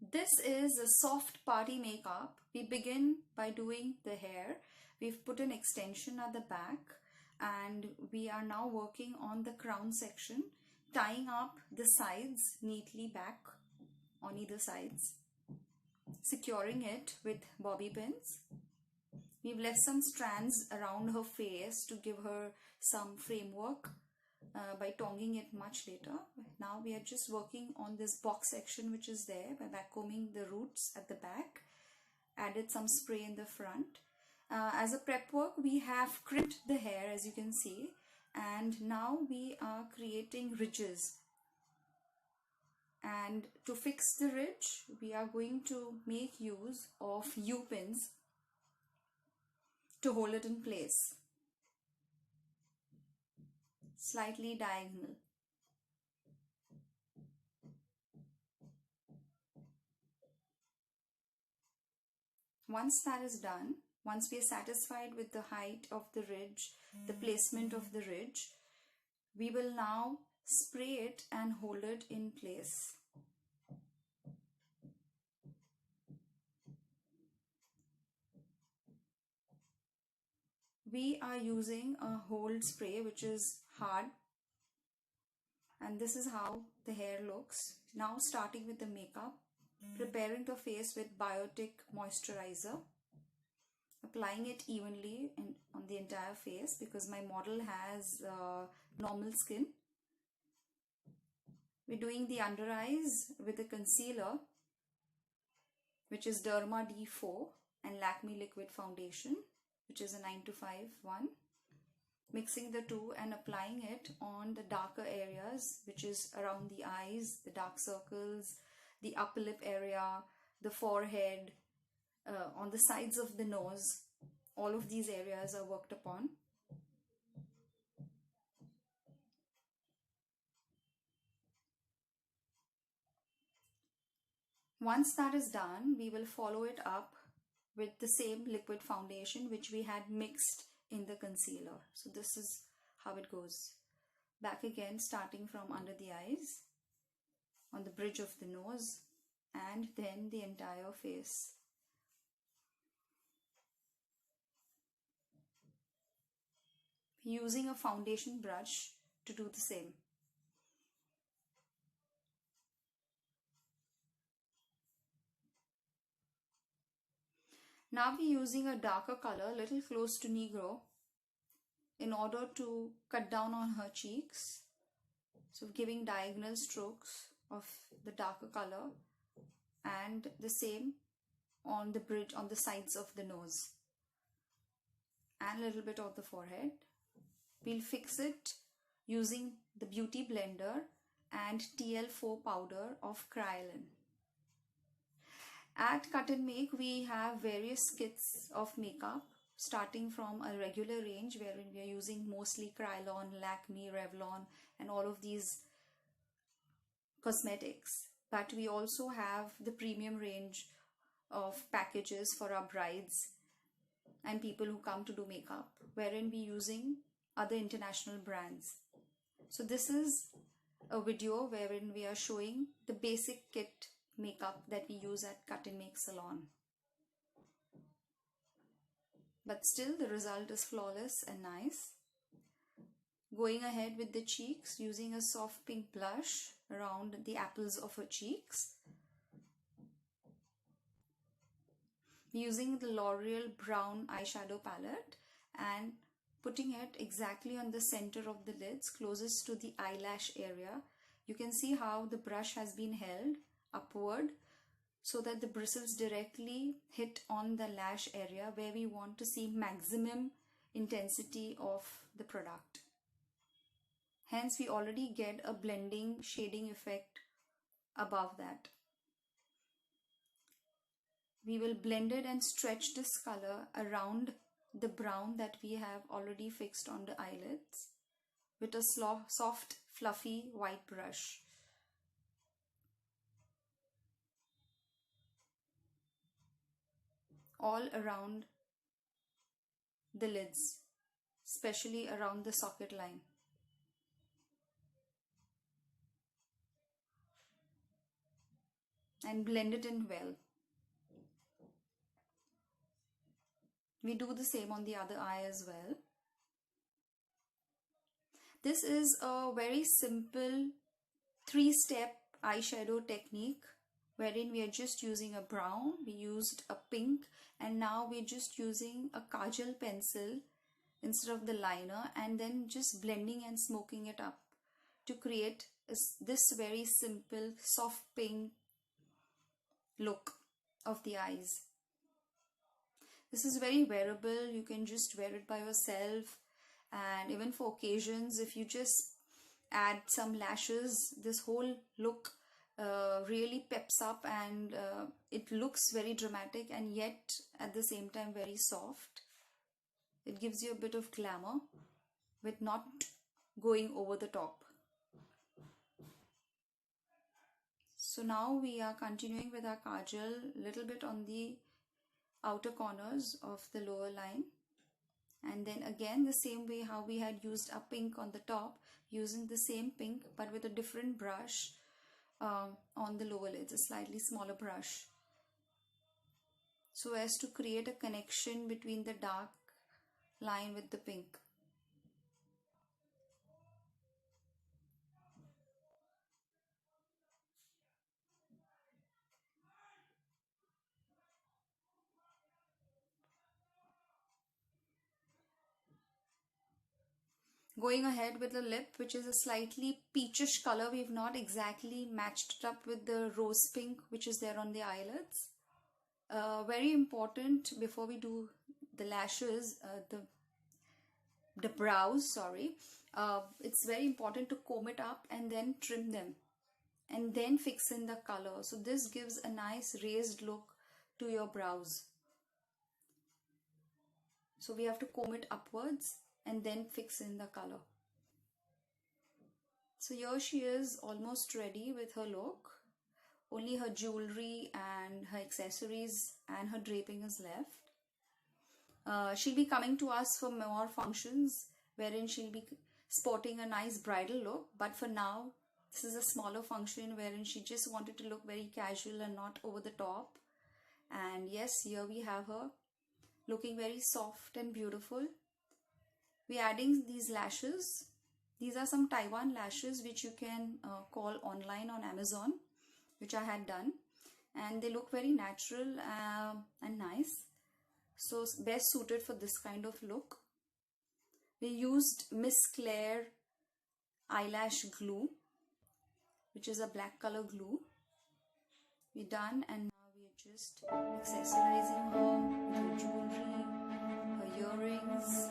This is a soft party makeup. We begin by doing the hair. We've put an extension at the back and we are now working on the crown section, tying up the sides neatly back on either sides, securing it with bobby pins. We've left some strands around her face to give her some framework by tonging it much later. Now we are just working on this box section which is there by backcombing the roots at the back, added some spray in the front. As a prep work, we have crimped the hair, as you can see, and now we are creating ridges. And to fix the ridge, we are going to make use of U-pins to hold it in place, slightly diagonal. Once that is done, once we are satisfied with the height of the ridge, the placement of the ridge, we will now spray it and hold it in place. We are using a hold spray which is hard, and this is how the hair looks. Now starting with the makeup, preparing the face with Biotic moisturizer, applying it evenly on the entire face because my model has normal skin. We're doing the under eyes with a concealer which is Derma D4 and Lakme liquid foundation, which is a 925 one. Mixing the two and applying it on the darker areas, which is around the eyes, the dark circles, the upper lip area, the forehead, on the sides of the nose. All of these areas are worked upon. Once that is done, we will follow it up with the same liquid foundation which we had mixed in the concealer. So this is how it goes. Back again, starting from under the eyes, on the bridge of the nose, and then the entire face. Using a foundation brush to do the same. Now we're using a darker color, little close to Negro, in order to cut down on her cheeks. So giving diagonal strokes of the darker color and the same on the bridge, on the sides of the nose and a little bit of the forehead. We'll fix it using the Beauty Blender and TL4 powder of Kryolan. At Cut and Make, we have various kits of makeup, starting from a regular range wherein we are using mostly Kryolan, Lakme, Revlon and all of these cosmetics. But we also have the premium range of packages for our brides and people who come to do makeup, wherein we're using other international brands. So this is a video wherein we are showing the basic kit makeup that we use at Cut and Make Salon. But still the result is flawless and nice. Going ahead with the cheeks, using a soft pink blush around the apples of her cheeks. Using the L'Oreal brown eyeshadow palette and putting it exactly on the center of the lids, closest to the eyelash area. You can see how the brush has been held upward so that the bristles directly hit on the lash area where we want to see maximum intensity of the product. Hence we already get a blending shading effect above that. We will blend it and stretch this color around the brown that we have already fixed on the eyelids with a soft fluffy white brush. All around the lids, especially around the socket line. and blend it in well. We do the same on the other eye as well. This is a very simple 3-step eyeshadow technique wherein we are just using a brown, we used a pink, and now we're just using a kajal pencil instead of the liner, and then just blending and smoking it up to create this very simple soft pink look of the eyes. This is very wearable. You can just wear it by yourself, and even for occasions, if you just add some lashes, this whole look really peps up, and it looks very dramatic and yet at the same time very soft. It gives you a bit of glamour with not going over the top. So now we are continuing with our kajal, little bit on the outer corners of the lower line, and then again the same way how we had used a pink on the top, using the same pink but with a different brush on the lower lids, a slightly smaller brush, so as to create a connection between the dark line with the pink. Going ahead with the lip, which is a slightly peachish color. We've not exactly matched it up with the rose pink which is there on the eyelids. Very important before we do the lashes, the brows, sorry. It's very important to comb it up and then trim them and then fix in the color. So this gives a nice raised look to your brows. So we have to comb it upwards and then fix in the color. So here she is, almost ready with her look. Only her jewelry and her accessories and her draping is left. She'll be coming to us for more functions wherein she'll be sporting a nice bridal look, but for now this is a smaller function wherein she just wanted to look very casual and not over the top. And yes, here we have her looking very soft and beautiful. We're adding these lashes. These are some Taiwan lashes which you can call online on Amazon, which I had done, and they look very natural and nice, so best suited for this kind of look. We used Miss Claire eyelash glue, which is a black color glue. We're done, and now we're just accessorizing her with her jewelry, her earrings,